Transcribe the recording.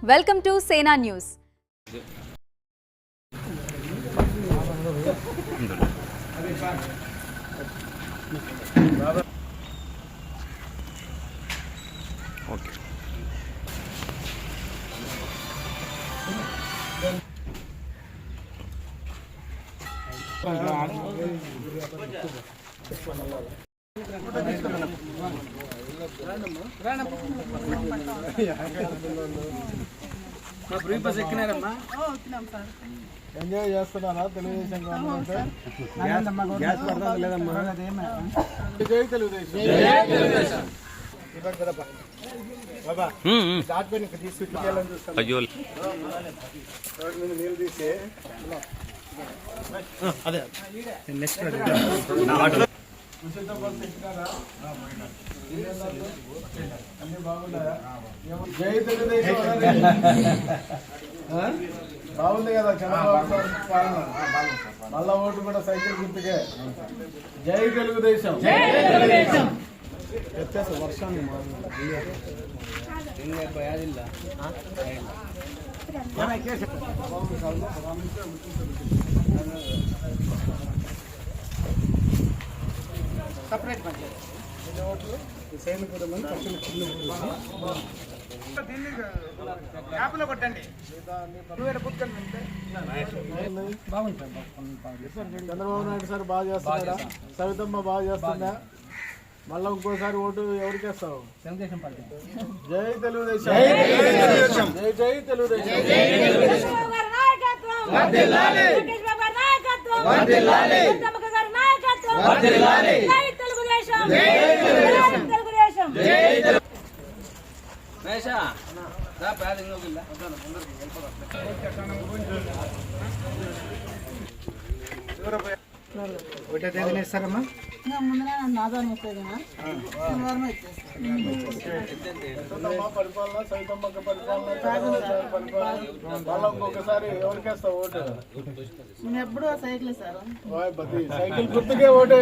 Welcome to సేనా news. Enjoy చేస్తున్నారా Telugu Desam government? జై తెలుగుదేశం. నీళ్ళు తీసి ఉచిత బస్సు ఎక్కినారా? అన్ని బాగున్నాయా? జై తెలుగుదేశం బాగుంది కదా చంద్రబాబు గారి పాలన. మళ్ళా ఓటు కూడా సైకిల్ గుర్తుకే. జై తెలుగుదేశం. వ్యత్యాసం వర్షాన్ని సపరేట్ ఓట్లు సైనికులు కొట్టండి. చంద్రబాబు నాయుడు సార్ బాగా చేస్తున్నాడా? సవితమ్మ బాగా చేస్తుందా? మళ్ళా ఇంకోసారి ఓటు ఎవరికి వేస్తావు? తెలుగుదేశం పార్టీ. జై తెలుగుదేశం. జై జై తెలుగుదేశం. ఒకటే తేదీన ఇస్తారమ్మా? పరిపాలన సైతమ్మక్క పరిపాలన మళ్ళీ ఇంకొకసారి ఎవరికి వేస్తావు ఓటు? ఎప్పుడు సైకిల్ సార్ సైకిల్ గుర్తుకే ఓటు.